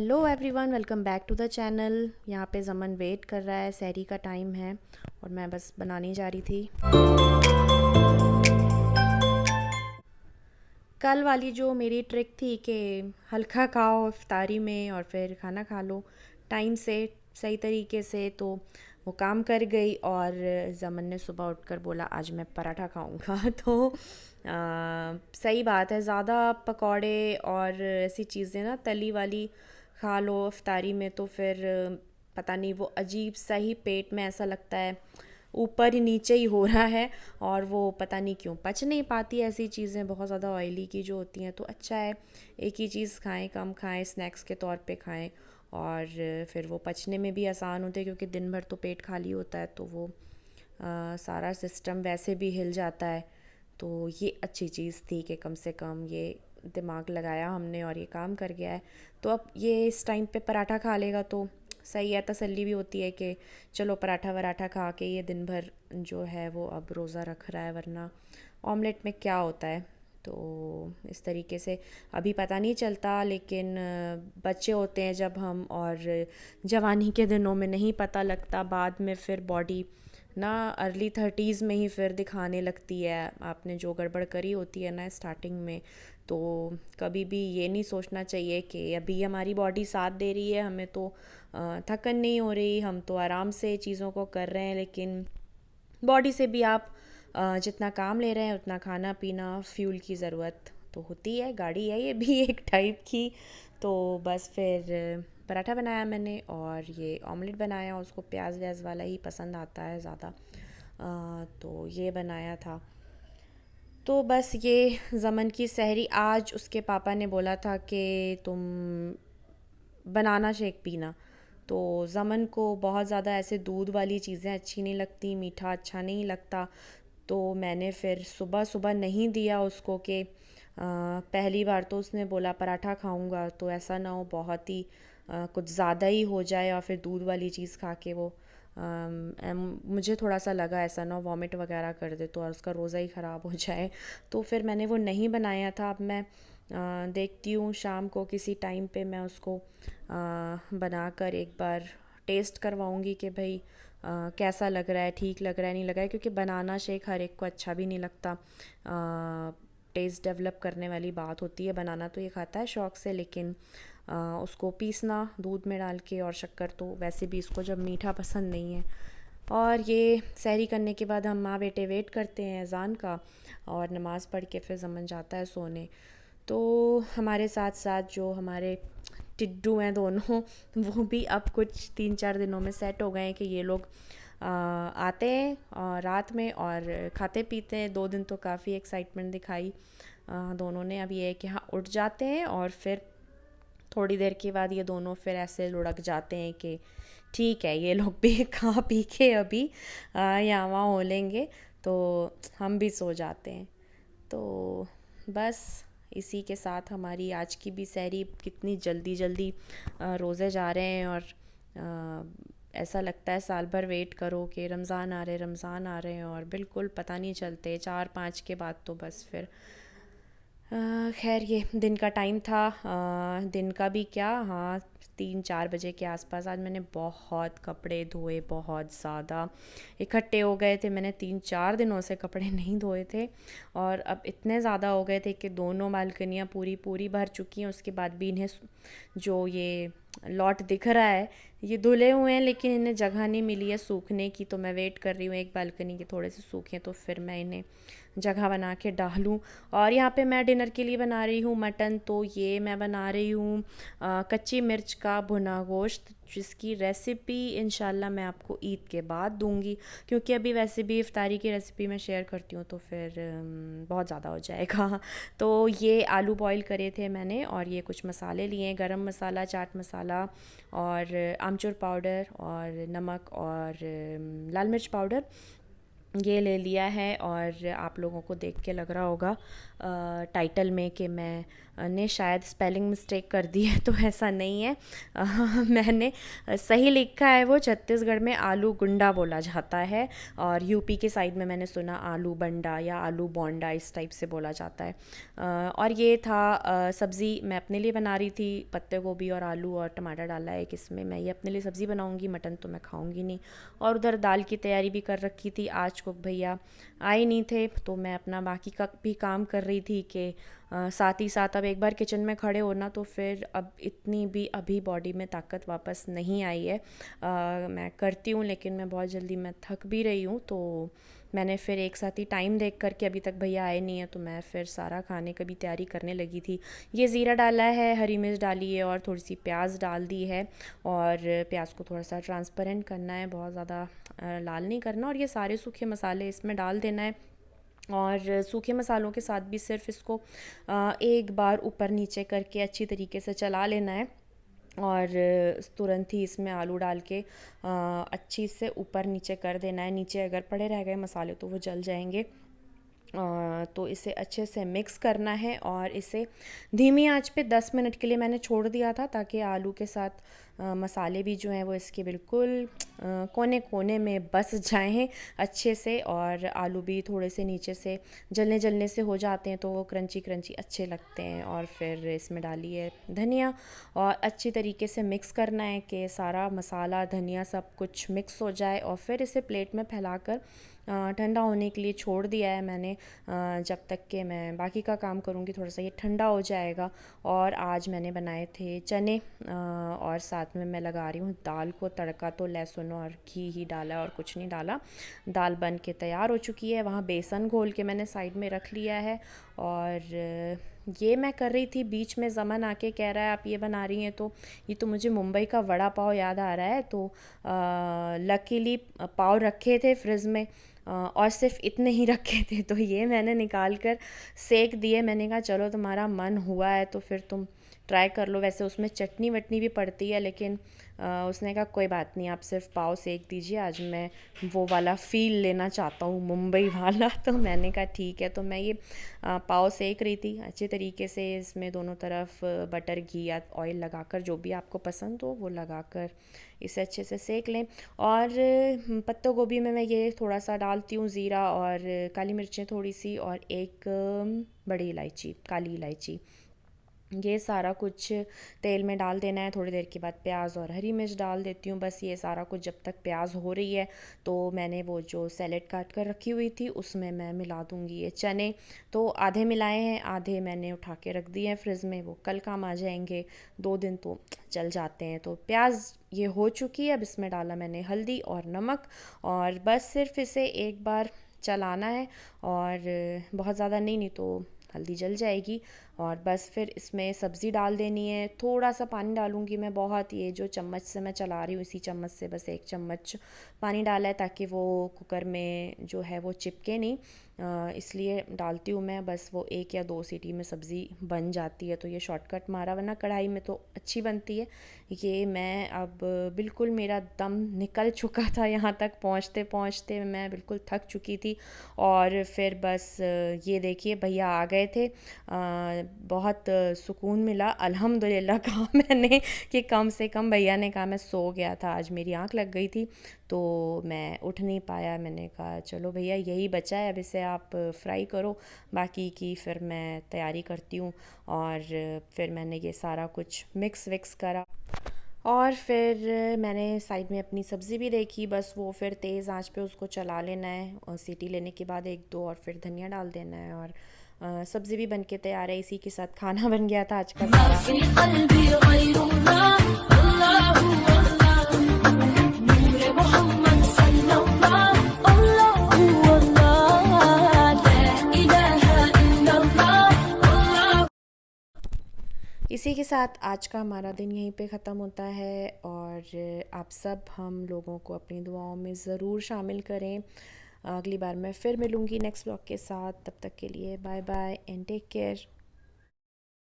Hello everyone, welcome back to the channel. यहाँ पे ज़मन wait कर रहा है, सहरी का टाइम है और मैं बस बनाने जा रही थी। कल वाली जो मेरी ट्रिक थी कि हल्का खाओ इफ्तारी में और फिर खाना खा लो टाइम से, सही तरीके से, तो वो काम कर गई। और ज़मन ने सुबह उठकर बोला आज मैं पराठा खाऊंगा तो सही बात है, ज़्यादा पकौड़े और ऐसी चीज़ें ना तली वाली खा लो इफ्तारी में तो फिर पता नहीं वो अजीब सा ही पेट में ऐसा लगता है ऊपर ही नीचे ही हो रहा है। और वो पता नहीं क्यों पच नहीं पाती ऐसी चीज़ें बहुत ज़्यादा ऑयली की जो होती हैं। तो अच्छा है एक ही चीज़ खाएं, कम खाएं, स्नैक्स के तौर पे खाएं और फिर वो पचने में भी आसान होते हैं क्योंकि दिन भर तो पेट खाली होता है तो वो सारा सिस्टम वैसे भी हिल जाता है। तो ये अच्छी चीज़ थी कि कम से कम ये दिमाग लगाया हमने और ये काम कर गया है। तो अब ये इस टाइम पे पराठा खा लेगा तो सही है, तसल्ली भी होती है कि चलो पराठा वराठा खा के ये दिन भर जो है वो अब रोज़ा रख रहा है, वरना ऑमलेट में क्या होता है। तो इस तरीके से अभी पता नहीं चलता, लेकिन बच्चे होते हैं जब हम, और जवानी के दिनों में नहीं पता लगता, बाद में फिर बॉडी ना अर्ली 30s में ही फिर दिखाने लगती है आपने जो गड़बड़ करी होती है ना स्टार्टिंग में। तो कभी भी ये नहीं सोचना चाहिए कि अभी हमारी बॉडी साथ दे रही है, हमें तो थकन नहीं हो रही, हम तो आराम से चीज़ों को कर रहे हैं, लेकिन बॉडी से भी आप जितना काम ले रहे हैं उतना खाना पीना फ्यूल की ज़रूरत तो होती है। गाड़ी है ये भी एक टाइप की। तो बस फिर पराठा बनाया मैंने और ये ऑमलेट बनाया, उसको प्याज व्याज वाला ही पसंद आता है ज़्यादा, तो ये बनाया था। तो बस ये ज़मन की सहरी। आज उसके पापा ने बोला था कि तुम बनाना शेक पीना। तो ज़मन को बहुत ज़्यादा ऐसे दूध वाली चीज़ें अच्छी नहीं लगती, मीठा अच्छा नहीं लगता। तो मैंने फिर सुबह सुबह नहीं दिया उसको कि पहली बार तो उसने बोला पराठा खाऊंगा तो ऐसा ना हो बहुत ही कुछ ज़्यादा ही हो जाए और फिर दूध वाली चीज़ खा के वो मुझे थोड़ा सा लगा ऐसा ना वॉमिट वगैरह कर दे तो और उसका रोज़ा ही ख़राब हो जाए। तो फिर मैंने वो नहीं बनाया था। अब मैं देखती हूँ शाम को किसी टाइम पे मैं उसको बना कर एक बार टेस्ट करवाऊँगी कि भाई कैसा लग रहा है, ठीक लग रहा है, नहीं लग रहा है, क्योंकि बनाना शेक हर एक को अच्छा भी नहीं लगता। टेस्ट डेवलप करने वाली बात होती है। बनाना तो ये खाता है शौक़ से, लेकिन उसको पीसना दूध में डाल के और शक्कर, तो वैसे भी इसको जब मीठा पसंद नहीं है। और ये सहरी करने के बाद हम माँ बेटे वेट करते हैं अज़ान का और नमाज़ पढ़ के फिर ज़मन जाता है सोने। तो हमारे साथ साथ जो हमारे टिड्डू हैं दोनों वो भी अब कुछ 3-4 दिनों में सेट हो गए हैं कि ये लोग आते हैं रात में और खाते पीते हैं। 2 दिन तो काफ़ी एक्साइटमेंट दिखाई दोनों ने। अब ये है कि हाँ उठ जाते हैं और फिर थोड़ी देर के बाद ये दोनों फिर ऐसे लुढ़क जाते हैं कि ठीक है ये लोग भी खा पी के अभी यहाँ वहाँ हो लेंगे तो हम भी सो जाते हैं। तो बस इसी के साथ हमारी आज की भी सहरी, कितनी जल्दी जल्दी रोज़े जा रहे हैं और ऐसा लगता है साल भर वेट करो कि रमज़ान आ रहे हैं और बिल्कुल पता नहीं चलते। 4-5 के बाद तो बस फिर खैर ये दिन का टाइम था। दिन का भी क्या, हाँ 3-4 बजे के आसपास आज मैंने बहुत कपड़े धोए, बहुत ज़्यादा इकट्ठे हो गए थे। मैंने 3-4 दिनों से कपड़े नहीं धोए थे और अब इतने ज़्यादा हो गए थे कि दोनों बालकनियाँ पूरी पूरी भर चुकी हैं। उसके बाद भी इन्हें जो ये लॉट दिख रहा है ये धुले हुए हैं, लेकिन इन्हें जगह नहीं मिली है सूखने की। तो मैं वेट कर रही हूँ एक बालकनी के थोड़े से सूखें तो फिर मैं इन्हें जगह बना के डालूँ। और यहाँ पे मैं डिनर के लिए बना रही हूँ मटन। तो ये मैं बना रही हूँ कच्ची मिर्च का भुना गोश्त, जिसकी रेसिपी इंशाल्लाह मैं आपको ईद के बाद दूंगी, क्योंकि अभी वैसे भी इफ्तारी की रेसिपी मैं शेयर करती हूँ तो फिर बहुत ज़्यादा हो जाएगा। तो ये आलू बॉईल करे थे मैंने और ये कुछ मसाले लिए, गरम मसाला, चाट मसाला और आमचूर पाउडर और नमक और लाल मिर्च पाउडर ये ले लिया है। और आप लोगों को देख के लग रहा होगा टाइटल में कि मैं ने शायद स्पेलिंग मिस्टेक कर दी है, तो ऐसा नहीं है। मैंने सही लिखा है, वो छत्तीसगढ़ में आलू गुंडा बोला जाता है, और यूपी के साइड में मैंने सुना आलू बंडा या आलू बोंडा, इस टाइप से बोला जाता है। और ये था सब्ज़ी मैं अपने लिए बना रही थी, पत्ते गोभी और आलू और टमाटर डाला है इसमें। मैं ये अपने लिए सब्ज़ी बनाऊंगी, मटन तो मैं खाऊंगी नहीं। और उधर दाल की तैयारी भी कर रखी थी। आज कुक भैया आए नहीं थे, तो मैं अपना बाकी का भी काम कर रही थी कि साथ ही साथ अब एक बार किचन में खड़े होना, तो फिर अब इतनी भी अभी बॉडी में ताकत वापस नहीं आई है। मैं करती हूँ, लेकिन मैं बहुत जल्दी मैं थक भी रही हूँ, तो मैंने फिर एक साथ ही टाइम देख कर के, अभी तक भैया आए नहीं है, तो मैं फिर सारा खाने का भी तैयारी करने लगी थी। ये ज़ीरा डाला है, हरी मिर्च डाली है और थोड़ी सी प्याज डाल दी है, और प्याज को थोड़ा सा ट्रांसपेरेंट करना है, बहुत ज़्यादा लाल नहीं करना। और ये सारे सूखे मसाले इसमें डाल देना है, और सूखे मसालों के साथ भी सिर्फ इसको एक बार ऊपर नीचे करके अच्छी तरीके से चला लेना है, और तुरंत ही इसमें आलू डाल के अच्छी से ऊपर नीचे कर देना है। नीचे अगर पड़े रह गए मसाले तो वो जल जाएंगे। तो इसे अच्छे से मिक्स करना है, और इसे धीमी आंच पे 10 मिनट के लिए मैंने छोड़ दिया था, ताकि आलू के साथ मसाले भी जो हैं वो इसके बिल्कुल कोने कोने में बस जाएं अच्छे से, और आलू भी थोड़े से नीचे से जलने जलने से हो जाते हैं, तो वो क्रंची क्रंची अच्छे लगते हैं। और फिर इसमें डाली है धनिया, और अच्छी तरीके से मिक्स करना है कि सारा मसाला धनिया सब कुछ मिक्स हो जाए, और फिर इसे प्लेट में फैलाकर ठंडा होने के लिए छोड़ दिया है मैंने, जब तक कि मैं बाकी का काम करूँगी थोड़ा सा ये ठंडा हो जाएगा। और आज मैंने बनाए थे चने, और साथ में मैं लगा रही हूँ दाल को तड़का। तो लहसुन और घी ही डाला और कुछ नहीं डाला। दाल बन के तैयार हो चुकी है। वहाँ बेसन घोल के मैंने साइड में रख लिया है, और ये मैं कर रही थी। बीच में ज़मन आके कह रहा है आप ये बना रही हैं, तो ये तो मुझे मुंबई का वड़ा पाव याद आ रहा है। तो लकीली पाव रखे थे फ्रिज में, और सिर्फ इतने ही रखे थे, तो ये मैंने निकाल कर सेक दिए। मैंने कहा चलो तुम्हारा मन हुआ है तो फिर तुम ट्राई कर लो। वैसे उसमें चटनी वटनी भी पड़ती है, लेकिन उसने कहा कोई बात नहीं, आप सिर्फ पाव सेक दीजिए, आज मैं वो वाला फ़ील लेना चाहता हूँ, मुंबई वाला। तो मैंने कहा ठीक है। तो मैं ये पाव सेक रही थी अच्छे तरीके से। इसमें दोनों तरफ बटर घी या ऑयल लगाकर, जो भी आपको पसंद हो वो लगाकर इसे अच्छे से सेक लें। और पत्ता गोभी में मैं ये थोड़ा सा डालती हूँ ज़ीरा और काली मिर्चें थोड़ी सी, और एक बड़ी इलायची, काली इलायची। ये सारा कुछ तेल में डाल देना है। थोड़ी देर के बाद प्याज और हरी मिर्च डाल देती हूँ। बस ये सारा कुछ जब तक प्याज हो रही है, तो मैंने वो जो सैलेड काट कर रखी हुई थी उसमें मैं मिला दूँगी ये चने। तो आधे मिलाए हैं, आधे मैंने उठा के रख दिए हैं फ्रिज में, वो कल काम आ जाएंगे, 2 दिन तो चल जाते हैं। तो प्याज ये हो चुकी है। अब इसमें डाला मैंने हल्दी और नमक, और बस सिर्फ इसे एक बार चलाना है, और बहुत ज़्यादा नहीं तो हल्दी जल जाएगी। और बस फिर इसमें सब्ज़ी डाल देनी है। थोड़ा सा पानी डालूँगी मैं, बहुत, ये जो चम्मच से मैं चला रही हूँ इसी चम्मच से बस 1 चम्मच पानी डाला है, ताकि वो कुकर में जो है वो चिपके नहीं, इसलिए डालती हूँ मैं। बस वो 1 या 2 सीटी में सब्ज़ी बन जाती है, तो ये शॉर्टकट मारा, वरना कढ़ाई में तो अच्छी बनती है। ये मैं अब बिल्कुल मेरा दम निकल चुका था, यहाँ तक पहुँचते पहुँचते मैं बिल्कुल थक चुकी थी। और फिर बस ये देखिए भैया आ गए थे। बहुत सुकून मिला, अल्हम्दुलिल्लाह कहा मैंने कि कम से कम भैया ने कहा, मैं सो गया था, आज मेरी आंख लग गई थी तो मैं उठ नहीं पाया। मैंने कहा चलो भैया यही बचा है, अब इसे आप फ्राई करो, बाकी की फिर मैं तैयारी करती हूँ। और फिर मैंने ये सारा कुछ मिक्स विक्स करा, और फिर मैंने साइड में अपनी सब्ज़ी भी देखी। बस वो फिर तेज़ आंच पे उसको चला लेना है, और सीटी लेने के बाद 1-2 और फिर धनिया डाल देना है, और सब्ज़ी भी बन के तैयार है। इसी के साथ खाना बन गया था आज का इसी के साथ आज का हमारा दिन यहीं पे ख़त्म होता है। और आप सब हम लोगों को अपनी दुआओं में ज़रूर शामिल करें। अगली बार मैं फिर मिलूँगी नेक्स्ट ब्लॉग के साथ। तब तक के लिए bye bye and take care.